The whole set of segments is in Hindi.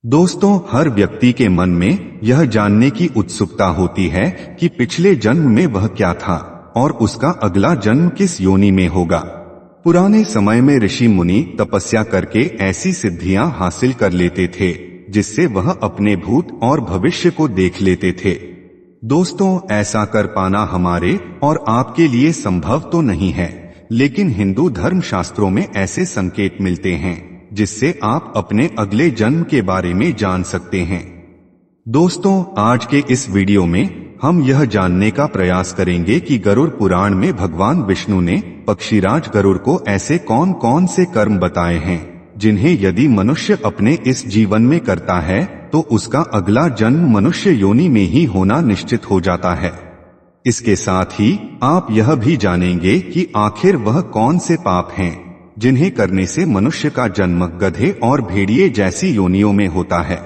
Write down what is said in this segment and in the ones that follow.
दोस्तों, हर व्यक्ति के मन में यह जानने की उत्सुकता होती है कि पिछले जन्म में वह क्या था और उसका अगला जन्म किस योनि में होगा। पुराने समय में ऋषि मुनि तपस्या करके ऐसी सिद्धियां हासिल कर लेते थे जिससे वह अपने भूत और भविष्य को देख लेते थे। दोस्तों, ऐसा कर पाना हमारे और आपके लिए संभव तो नहीं है, लेकिन हिंदू धर्म शास्त्रों में ऐसे संकेत मिलते हैं जिससे आप अपने अगले जन्म के बारे में जान सकते हैं। दोस्तों, आज के इस वीडियो में हम यह जानने का प्रयास करेंगे कि गरुड़ पुराण में भगवान विष्णु ने पक्षीराज गरुड़ को ऐसे कौन कौन से कर्म बताए हैं जिन्हें यदि मनुष्य अपने इस जीवन में करता है तो उसका अगला जन्म मनुष्य योनि में ही होना निश्चित हो जाता है। इसके साथ ही आप यह भी जानेंगे कि आखिर वह कौन से पाप हैं जिन्हें करने से मनुष्य का जन्म गधे और भेड़िए जैसी योनियों में होता है।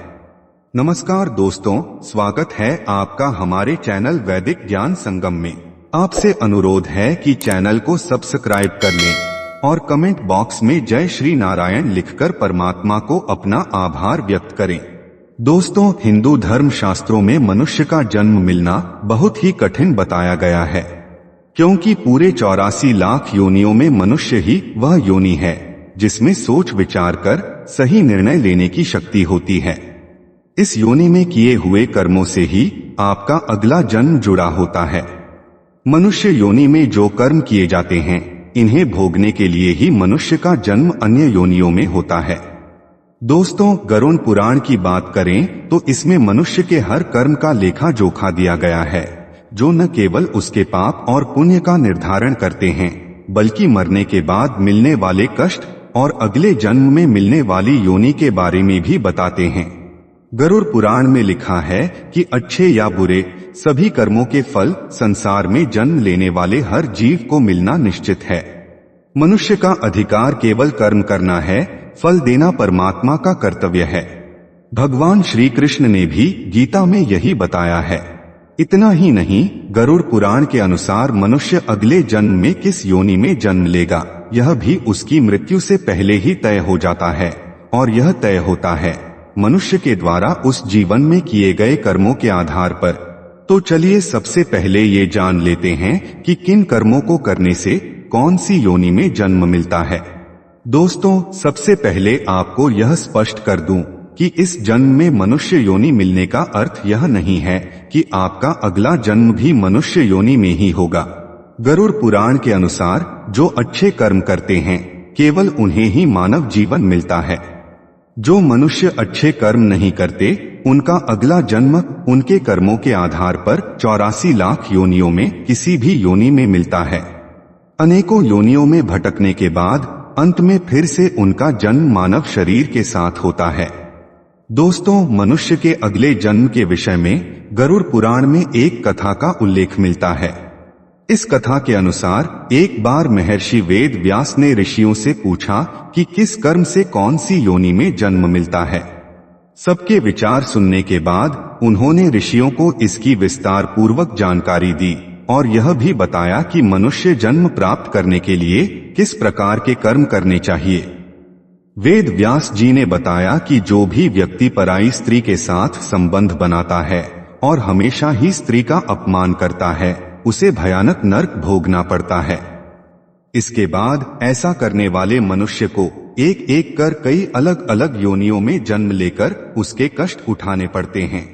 नमस्कार दोस्तों, स्वागत है आपका हमारे चैनल वैदिक ज्ञान संगम में। आपसे अनुरोध है कि चैनल को सब्सक्राइब कर लें और कमेंट बॉक्स में जय श्री नारायण लिखकर परमात्मा को अपना आभार व्यक्त करें। दोस्तों, हिंदू धर्म शास्त्रों में मनुष्य का जन्म मिलना बहुत ही कठिन बताया गया है, क्योंकि पूरे 84 लाख योनियों में मनुष्य ही वह योनि है जिसमें सोच विचार कर सही निर्णय लेने की शक्ति होती है। इस योनि में किए हुए कर्मों से ही आपका अगला जन्म जुड़ा होता है। मनुष्य योनि में जो कर्म किए जाते हैं, इन्हें भोगने के लिए ही मनुष्य का जन्म अन्य योनियों में होता है। दोस्तों, गरुड़ पुराण की बात करें तो इसमें मनुष्य के हर कर्म का लेखा जोखा दिया गया है, जो न केवल उसके पाप और पुण्य का निर्धारण करते हैं, बल्कि मरने के बाद मिलने वाले कष्ट और अगले जन्म में मिलने वाली योनि के बारे में भी बताते हैं। गरुड़ पुराण में लिखा है कि अच्छे या बुरे सभी कर्मों के फल संसार में जन्म लेने वाले हर जीव को मिलना निश्चित है। मनुष्य का अधिकार केवल कर्म करना है, फल देना परमात्मा का कर्तव्य है। भगवान श्री कृष्ण ने भी गीता में यही बताया है। इतना ही नहीं, गरुड़ पुराण के अनुसार मनुष्य अगले जन्म में किस योनि में जन्म लेगा यह भी उसकी मृत्यु से पहले ही तय हो जाता है, और यह तय होता है मनुष्य के द्वारा उस जीवन में किए गए कर्मों के आधार पर। तो चलिए सबसे पहले ये जान लेते हैं कि किन कर्मों को करने से कौन सी योनि में जन्म मिलता है। दोस्तों, सबसे पहले आपको यह स्पष्ट कर दूं कि इस जन्म में मनुष्य योनि मिलने का अर्थ यह नहीं है कि आपका अगला जन्म भी मनुष्य योनि में ही होगा। गरुड़ पुराण के अनुसार जो अच्छे कर्म करते हैं, केवल उन्हें ही मानव जीवन मिलता है। जो मनुष्य अच्छे कर्म नहीं करते, उनका अगला जन्म उनके कर्मों के आधार पर 84 लाख योनियों में किसी भी योनि में मिलता है। अनेकों योनियों में भटकने के बाद अंत में फिर से उनका जन्म मानव शरीर के साथ होता है। दोस्तों, मनुष्य के अगले जन्म के विषय में गरुड़ पुराण में एक कथा का उल्लेख मिलता है। इस कथा के अनुसार एक बार महर्षि वेद व्यास ने ऋषियों से पूछा कि किस कर्म से कौन सी योनि में जन्म मिलता है। सबके विचार सुनने के बाद उन्होंने ऋषियों को इसकी विस्तार पूर्वक जानकारी दी और यह भी बताया कि मनुष्य जन्म प्राप्त करने के लिए किस प्रकार के कर्म करने चाहिए। वेद व्यास जी ने बताया कि जो भी व्यक्ति पराई स्त्री के साथ संबंध बनाता है और हमेशा ही स्त्री का अपमान करता है, उसे भयानक नरक भोगना पड़ता है। इसके बाद ऐसा करने वाले मनुष्य को एक एक कर कई अलग अलग योनियों में जन्म लेकर उसके कष्ट उठाने पड़ते हैं।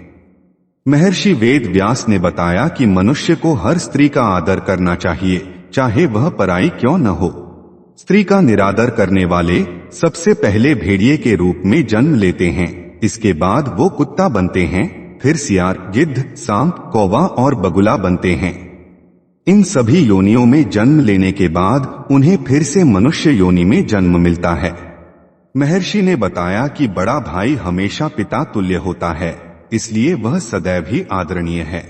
महर्षि वेद व्यास ने बताया कि मनुष्य को हर स्त्री का आदर करना चाहिए, चाहे वह पराई क्यों न हो। स्त्री का निरादर करने वाले सबसे पहले भेड़िए के रूप में जन्म लेते हैं, इसके बाद वो कुत्ता बनते हैं, फिर सियार, गिद्ध, सांप, कौवा और बगुला बनते हैं। इन सभी योनियों में जन्म लेने के बाद उन्हें फिर से मनुष्य योनि में जन्म मिलता है। महर्षि ने बताया कि बड़ा भाई हमेशा पिता तुल्य होता है, इसलिए वह सदैव ही आदरणीय है।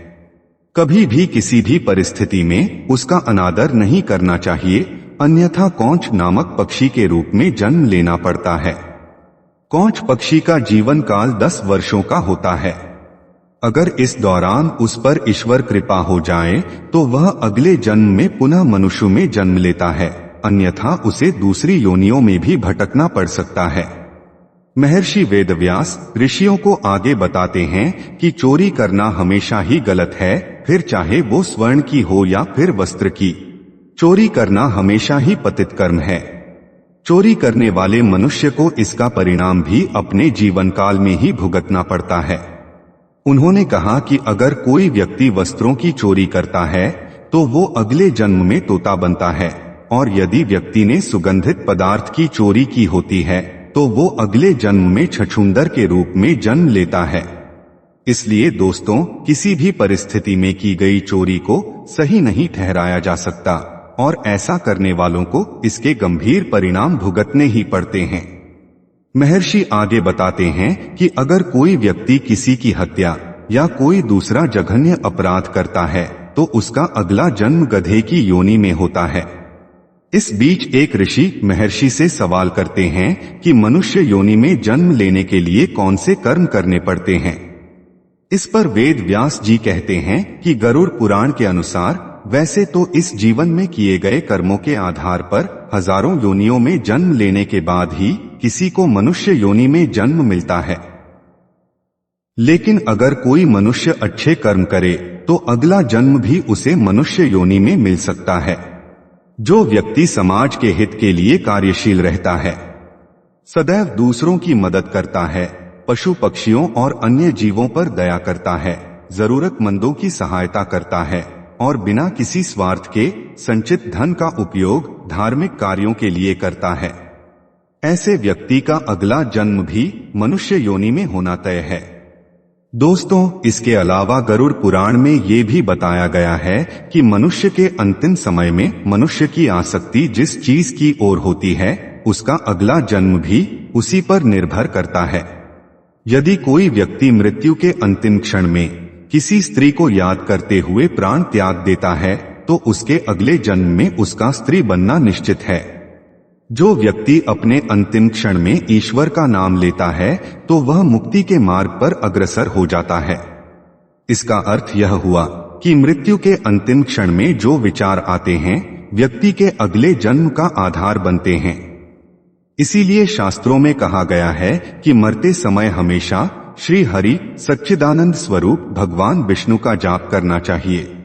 कभी भी किसी भी परिस्थिति में उसका अनादर नहीं करना चाहिए, अन्यथा कौंच नामक पक्षी के रूप में जन्म लेना पड़ता है। कौंच पक्षी का जीवन काल 10 वर्षों का होता है। अगर इस दौरान उस पर ईश्वर कृपा हो जाए तो वह अगले जन्म में पुनः मनुष्य में जन्म लेता है, अन्यथा उसे दूसरी योनियों में भी भटकना पड़ सकता है। महर्षि वेदव्यास ऋषियों को आगे बताते हैं कि चोरी करना हमेशा ही गलत है, फिर चाहे वो स्वर्ण की हो या फिर वस्त्र की। चोरी करना हमेशा ही पतित कर्म है। चोरी करने वाले मनुष्य को इसका परिणाम भी अपने जीवन काल में ही भुगतना पड़ता है। उन्होंने कहा कि अगर कोई व्यक्ति वस्त्रों की चोरी करता है तो वो अगले जन्म में तोता बनता है, और यदि व्यक्ति ने सुगंधित पदार्थ की चोरी की होती है तो वो अगले जन्म में छछूंदर के रूप में जन्म लेता है। इसलिए दोस्तों, किसी भी परिस्थिति में की गई चोरी को सही नहीं ठहराया जा सकता, और ऐसा करने वालों को इसके गंभीर परिणाम भुगतने ही पड़ते हैं। महर्षि आगे बताते हैं कि अगर कोई व्यक्ति किसी की हत्या या कोई दूसरा जघन्य अपराध करता है तो उसका अगला जन्म गधे की योनि में होता है। इस बीच एक ऋषि महर्षि से सवाल करते हैं कि मनुष्य योनि में जन्म लेने के लिए कौन से कर्म करने पड़ते हैं। इस पर वेद व्यास जी कहते हैं कि गरुड़ पुराण के अनुसार वैसे तो इस जीवन में किए गए कर्मों के आधार पर हजारों योनियों में जन्म लेने के बाद ही किसी को मनुष्य योनि में जन्म मिलता है, लेकिन अगर कोई मनुष्य अच्छे कर्म करे तो अगला जन्म भी उसे मनुष्य योनि में मिल सकता है। जो व्यक्ति समाज के हित के लिए कार्यशील रहता है, सदैव दूसरों की मदद करता है, पशु पक्षियों और अन्य जीवों पर दया करता है, जरूरतमंदों की सहायता करता है और बिना किसी स्वार्थ के संचित धन का उपयोग धार्मिक कार्यों के लिए करता है, ऐसे व्यक्ति का अगला जन्म भी मनुष्य योनि में होना तय है। दोस्तों, इसके अलावा गरुड़ पुराण में ये भी बताया गया है कि मनुष्य के अंतिम समय में मनुष्य की आसक्ति जिस चीज की ओर होती है उसका अगला जन्म भी उसी पर निर्भर करता है। यदि कोई व्यक्ति मृत्यु के अंतिम क्षण में किसी स्त्री को याद करते हुए प्राण त्याग देता है तो उसके अगले जन्म में उसका स्त्री बनना निश्चित है। जो व्यक्ति अपने अंतिम क्षण में ईश्वर का नाम लेता है तो वह मुक्ति के मार्ग पर अग्रसर हो जाता है। इसका अर्थ यह हुआ कि मृत्यु के अंतिम क्षण में जो विचार आते हैं व्यक्ति के अगले जन्म का आधार बनते हैं। इसीलिए शास्त्रों में कहा गया है कि मरते समय हमेशा श्री हरि सच्चिदानंद स्वरूप भगवान विष्णु का जाप करना चाहिए।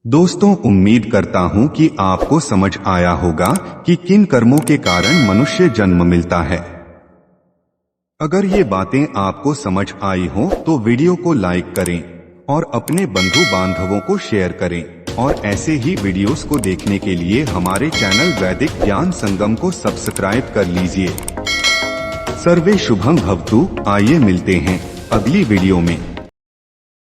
दोस्तों, उम्मीद करता हूं कि आपको समझ आया होगा कि किन कर्मों के कारण मनुष्य जन्म मिलता है। अगर ये बातें आपको समझ आई हो तो वीडियो को लाइक करें और अपने बंधु बांधवों को शेयर करें, और ऐसे ही वीडियोस को देखने के लिए हमारे चैनल वैदिक ज्ञान संगम को सब्सक्राइब कर लीजिए। सर्वे शुभम भवतु। आइए मिलते हैं अगली वीडियो में।